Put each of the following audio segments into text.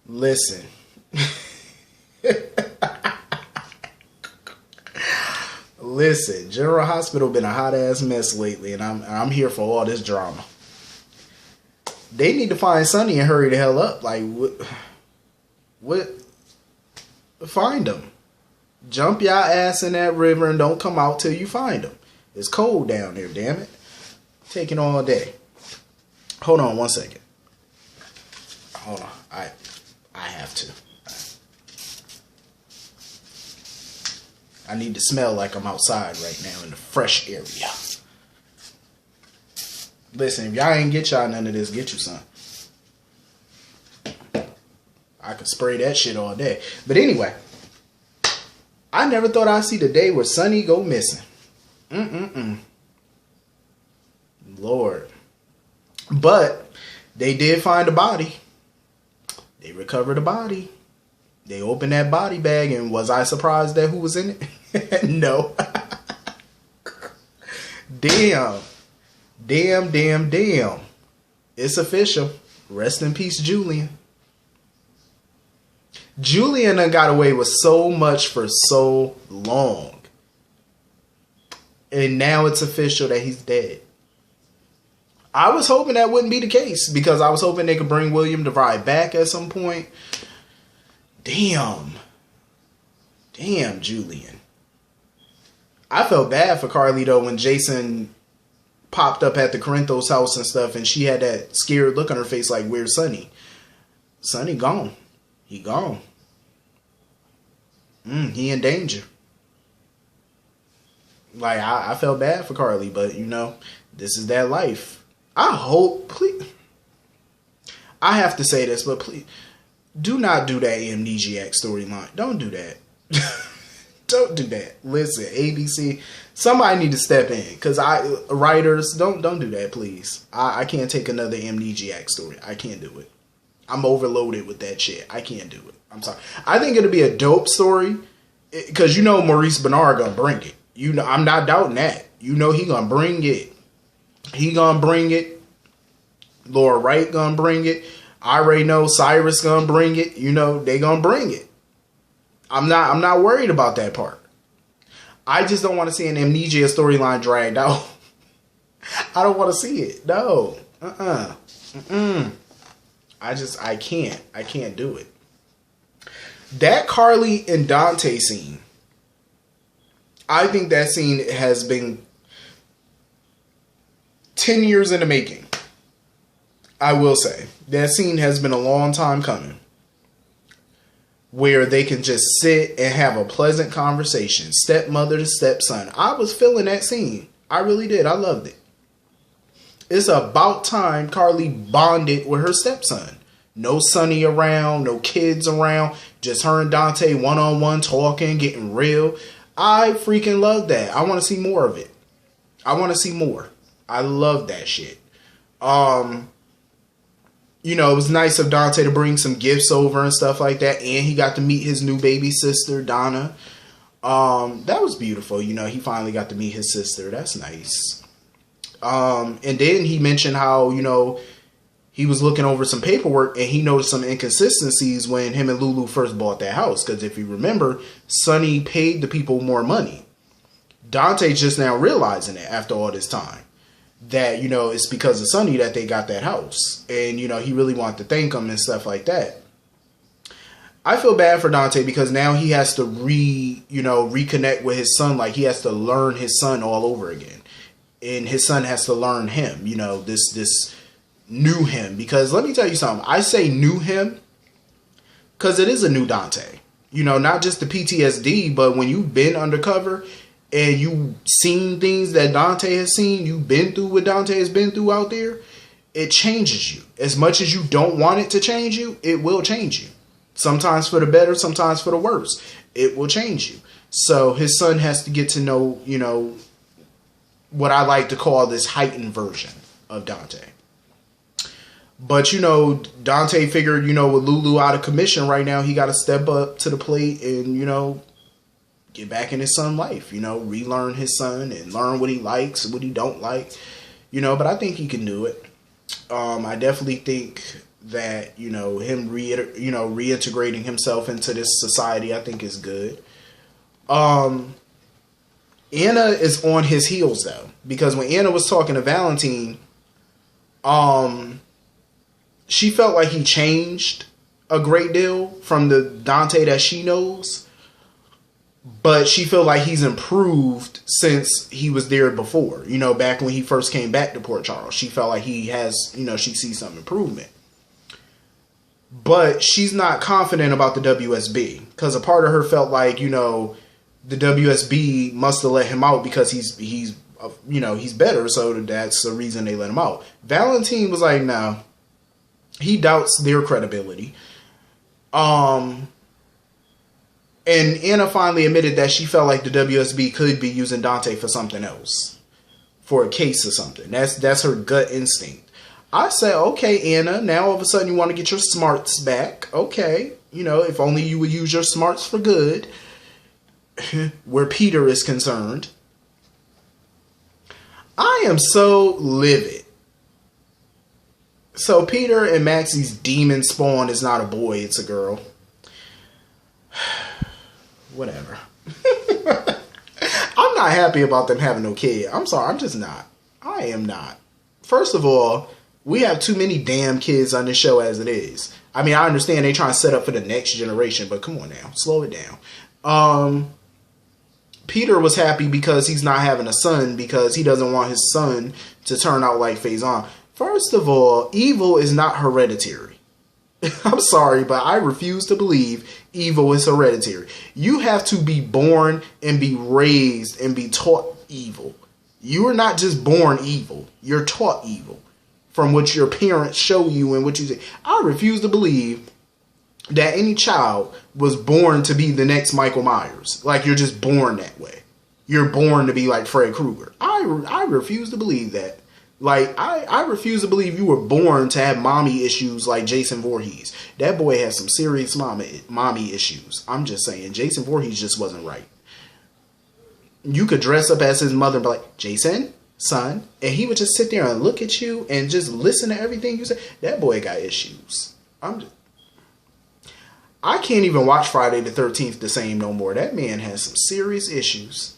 Listen. Listen, General Hospital been a hot ass mess lately, and I'm here for all this drama. They need to find Sonny and hurry the hell up. Like, what? Find them. Jump your ass in that river and don't come out till you find them. It's cold down there, damn it. Taking all day. Hold on one second. Hold on. I have to. I need to smell like I'm outside right now in the fresh area. Listen, if y'all ain't get y'all none of this, get you some. I could spray that shit all day. But anyway, I never thought I'd see the day where Sonny go missing. Lord. But they did find a body. They recovered a body. They opened that body bag, and was I surprised at who was in it? No. Damn. It's official. Rest in peace, Julian. Julian done got away with so much for so long. And now it's official that he's dead. I was hoping that wouldn't be the case, because I was hoping they could bring William DeVry back at some point. Damn, Julian. I felt bad for Carly, though, when Jason popped up at the Corinthos house and stuff, and she had that scared look on her face like, where's Sonny? Sonny gone. He gone. He in danger. Like, I felt bad for Carly, but, you know, this is that life. I hope, please, I have to say this, but please, do not do that Amnesiac storyline. Don't do that. Don't do that. Listen, ABC, somebody need to step in, because writers, don't do that, please. I can't take another Amnesiac story. I can't do it. I'm overloaded with that shit. I can't do it. I'm sorry. I think it'll be a dope story, because you know Maurice Bernard gonna bring it. You know, I'm not doubting that. You know he gonna bring it. He gonna bring it. Laura Wright gonna bring it. I already know Cyrus gonna bring it. You know, they gonna bring it. I'm not worried about that part. I just don't want to see an Amnesia storyline dragged out. I don't want to see it. No. I can't do it. That Carly and Dante scene, I think that scene has been 10 years in the making. I will say. That scene has been a long time coming, where they can just sit and have a pleasant conversation. Stepmother to stepson. I was feeling that scene. I really did. I loved it. It's about time Carly bonded with her stepson. No Sonny around, no kids around, just her and Dante one-on-one talking, getting real. I freaking love that. I want to see more of it. I want to see more. I love that shit. You know, it was nice of Dante to bring some gifts over and stuff like that. And he got to meet his new baby sister, Donna. That was beautiful. You know, he finally got to meet his sister. That's nice. And then he mentioned how, you know, he was looking over some paperwork and he noticed some inconsistencies when him and Lulu first bought that house. Because if you remember, Sonny paid the people more money. Dante's just now realizing it after all this time, that, you know, it's because of Sonny that they got that house. And, you know, he really wanted to thank him and stuff like that. I feel bad for Dante because now he has to reconnect with his son. Like, he has to learn his son all over again. And his son has to learn him, you know, this new him. Because let me tell you something. I say new him because it is a new Dante. You know, not just the PTSD, but when you've been undercover and you seen things that Dante has seen, you've been through what Dante has been through out there, it changes you. As much as you don't want it to change you, it will change you. Sometimes for the better, sometimes for the worse. It will change you. So his son has to get to know, you know, what I like to call this heightened version of Dante. But, you know, Dante figured, you know, with Lulu out of commission right now, he got to step up to the plate and, you know, get back in his son's life, you know, relearn his son and learn what he likes and what he don't like, you know, but I think he can do it. I definitely think that, you know, him reintegrating himself into this society, I think is good. Anna is on his heels though, because when Anna was talking to Valentine, she felt like he changed a great deal from the Dante that she knows, but she felt like he's improved since he was there before, you know, back when he first came back to Port Charles. She felt like he has, you know, she sees some improvement. But she's not confident about the WSB, because a part of her felt like, you know, the WSB must have let him out because he's you know, he's better, so that's the reason they let him out. Valentine was like, no, he doubts their credibility. And Anna finally admitted that she felt like the WSB could be using Dante for something else, for a case or something. That's her gut instinct. I said, okay, Anna, now all of a sudden you want to get your smarts back. Okay, you know, if only you would use your smarts for good, where Peter is concerned. I am so livid. So Peter and Maxie's demon spawn is not a boy, it's a girl. Whatever. I'm not happy about them having no kid. I'm sorry, I'm just not. I am not. First of all, we have too many damn kids on this show as it is. I mean, I understand they trying to set up for the next generation, but come on now, slow it down. Peter was happy because he's not having a son, because he doesn't want his son to turn out like Faison. First of all, evil is not hereditary. I'm sorry, but I refuse to believe evil is hereditary. You have to be born and be raised and be taught evil. You are not just born evil. You're taught evil from what your parents show you and what you say. I refuse to believe that any child was born to be the next Michael Myers. Like, you're just born that way. You're born to be like Fred Krueger. I refuse to believe that. Like, I refuse to believe you were born to have mommy issues like Jason Voorhees. That boy has some serious mommy issues. I'm just saying, Jason Voorhees just wasn't right. You could dress up as his mother and be like, Jason, son, and he would just sit there and look at you and just listen to everything you say. That boy got issues. I can't even watch Friday the 13th the same no more. That man has some serious issues.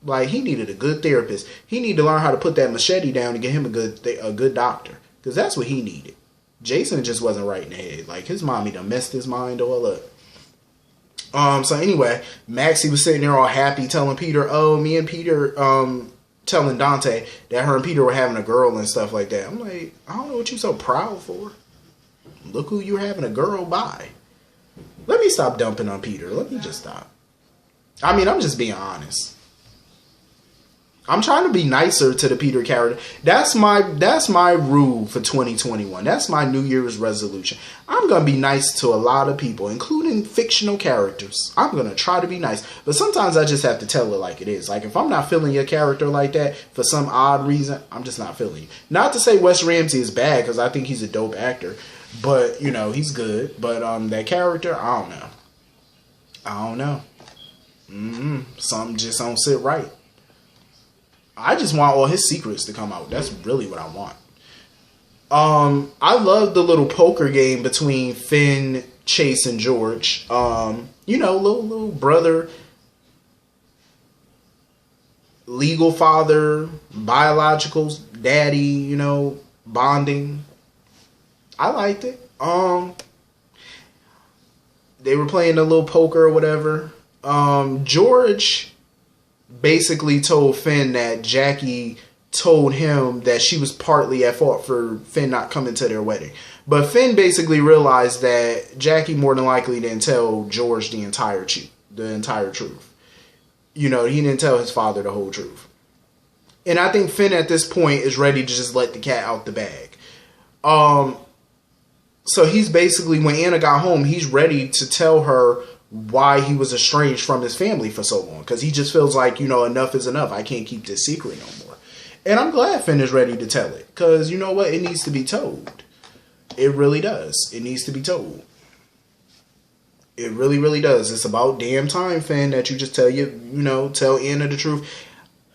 Like, he needed a good therapist. He needed to learn how to put that machete down and get him a good doctor. Because that's what he needed. Jason just wasn't right in the head. Like, his mommy done messed his mind all up. So anyway, Maxie was sitting there all happy telling Peter, oh, me and Peter, telling Dante that her and Peter were having a girl and stuff like that. I'm like, I don't know what you so proud for. Look who you're having a girl by. Let me stop dumping on Peter. Let me just stop. I mean, I'm just being honest. I'm trying to be nicer to the Peter character. That's my rule for 2021. That's my New Year's resolution. I'm going to be nice to a lot of people, including fictional characters. I'm going to try to be nice. But sometimes I just have to tell it like it is. Like, if I'm not feeling your character like that for some odd reason, I'm just not feeling you. Not to say Wes Ramsey is bad, because I think he's a dope actor. But, you know, he's good. But that character, I don't know. I don't know. Something just don't sit right. I just want all his secrets to come out. That's really what I want. I love the little poker game between Finn, Chase, and George. You know, little brother, legal father, biological daddy, you know, bonding. I liked it. They were playing a little poker or whatever. George basically told Finn that Jackie told him that she was partly at fault for Finn not coming to their wedding. But Finn basically realized that Jackie more than likely didn't tell George the entire truth. You know, he didn't tell his father the whole truth. And I think Finn at this point is ready to just let the cat out the bag. So he's basically, when Anna got home, he's ready to tell her why he was estranged from his family for so long. Because he just feels like, you know, enough is enough. I can't keep this secret no more. And I'm glad Finn is ready to tell it. Because you know what? It needs to be told. It really does. It needs to be told. It really, really does. It's about damn time, Finn, that you just tell Anna the truth.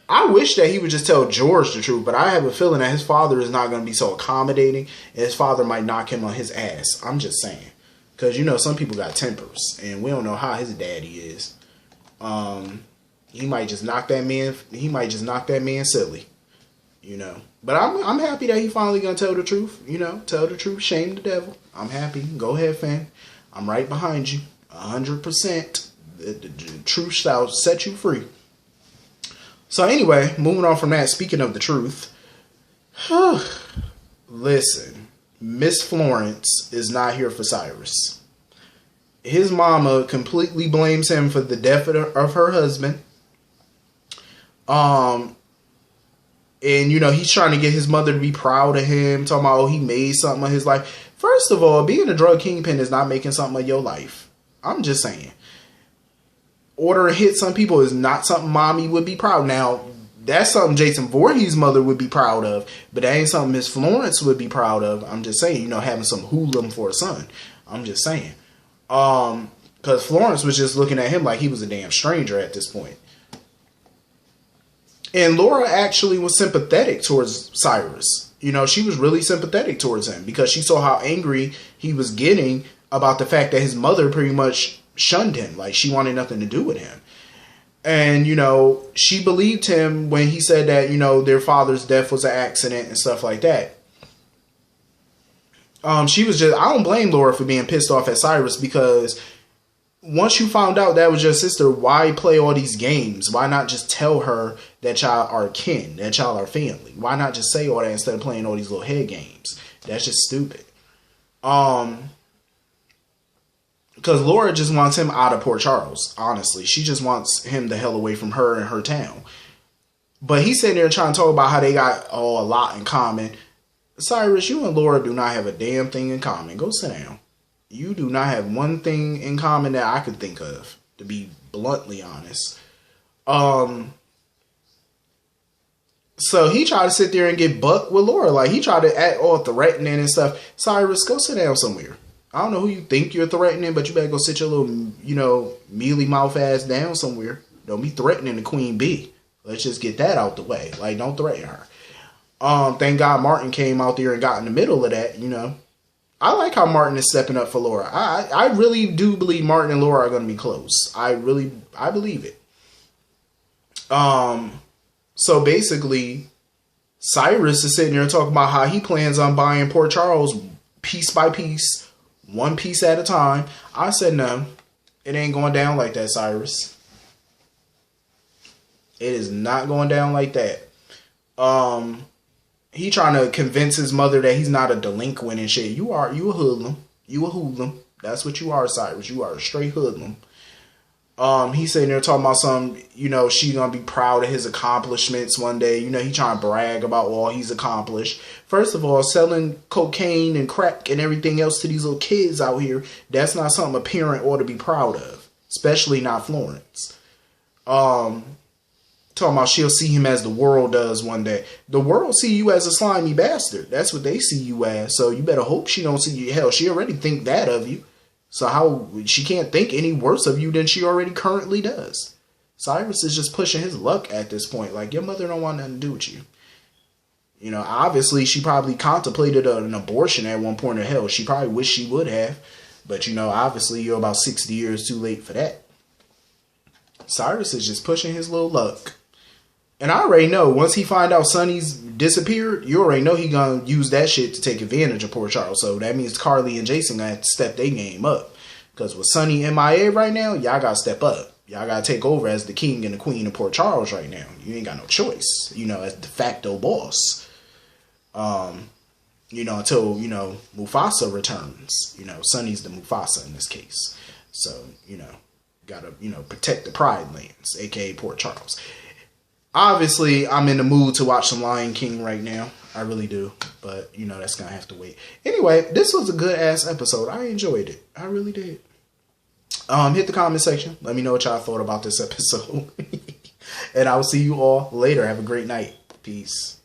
I wish that he would just tell George the truth, but I have a feeling that his father is not going to be so accommodating, and his father might knock him on his ass. I'm just saying. Because, you know, some people got tempers, and we don't know how his daddy is. He might just knock that man silly, you know. But I'm happy that he finally going to tell the truth, you know. Tell the truth, shame the devil. I'm happy. Go ahead, fam. I'm right behind you. 100%. The truth shall set you free. So anyway, moving on from that, speaking of the truth, listen, Miss Florence is not here for Cyrus. His mama completely blames him for the death of her husband. And, you know, he's trying to get his mother to be proud of him, talking about, oh, he made something of his life. First of all, being a drug kingpin is not making something of your life. I'm just saying. Ordering hits on people is not something mommy would be proud of. Now, that's something Jason Voorhees' mother would be proud of, but that ain't something Miss Florence would be proud of. I'm just saying, you know, having some hoodlum for a son. I'm just saying. Because Florence was just looking at him like he was a damn stranger at this point. And Laura actually was sympathetic towards Cyrus. You know, she was really sympathetic towards him because she saw how angry he was getting about the fact that his mother pretty much shunned him. Like, she wanted nothing to do with him. And, you know, she believed him when he said that, you know, their father's death was an accident and stuff like that. She was just, I don't blame Laura for being pissed off at Cyrus, because once you found out that was your sister, why play all these games? Why not just tell her that y'all are kin, that y'all are family? Why not just say all that instead of playing all these little head games? That's just stupid. Because Laura just wants him out of Port Charles, honestly. She just wants him the hell away from her and her town. But he's sitting there trying to talk about how they got a lot in common. Cyrus, you and Laura do not have a damn thing in common. Go sit down. You do not have one thing in common that I could think of, to be bluntly honest. So he tried to sit there and get bucked with Laura. Like, he tried to act all threatening and stuff. Cyrus, go sit down somewhere. I don't know who you think you're threatening, but you better go sit your little, you know, mealy mouth ass down somewhere. Don't be threatening the Queen Bee. Let's just get that out the way. Like, don't threaten her. Thank God Martin came out there and got in the middle of that, you know. I like how Martin is stepping up for Laura. I really do believe Martin and Laura are going to be close. I believe it. So basically, Cyrus is sitting there talking about how he plans on buying Port Charles piece by piece, one piece at a time. I said, no, it ain't going down like that, Cyrus. It is not going down like that. He trying to convince his mother that he's not a delinquent and shit. You a hoodlum. You a hoodlum. That's what you are, Cyrus. You are a straight hoodlum. He's sitting there talking about some, you know, she's gonna be proud of his accomplishments one day. You know, he trying to brag about all he's accomplished. First of all, selling cocaine and crack and everything else to these little kids out here, that's not something a parent ought to be proud of. Especially not Florence. Talking about she'll see him as the world does one day. The world see you as a slimy bastard. That's what they see you as. So you better hope she don't see you. Hell, she already think that of you. So how she can't think any worse of you than she already currently does. Cyrus is just pushing his luck at this point. Like, your mother don't want nothing to do with you. You know, obviously she probably contemplated an abortion at one point. Or hell, she probably wished she would have. But, you know, obviously you're about 60 years too late for that. Cyrus is just pushing his little luck. And I already know, once he find out Sonny's disappeared, you already know he gonna use that shit to take advantage of Port Charles. So that means Carly and Jason gonna have to step their game up. Because with Sonny MIA right now, y'all gotta step up. Y'all gotta take over as the king and the queen of Port Charles right now. You ain't got no choice, you know, as de facto boss. You know, until, you know, Mufasa returns. You know, Sonny's the Mufasa in this case. So, you know, gotta, you know, protect the Pride Lands, aka Port Charles. Obviously, I'm in the mood to watch some Lion King right now. I really do. But, you know, that's going to have to wait. Anyway, this was a good-ass episode. I enjoyed it. I really did. Hit the comment section. Let me know what y'all thought about this episode. And I will see you all later. Have a great night. Peace.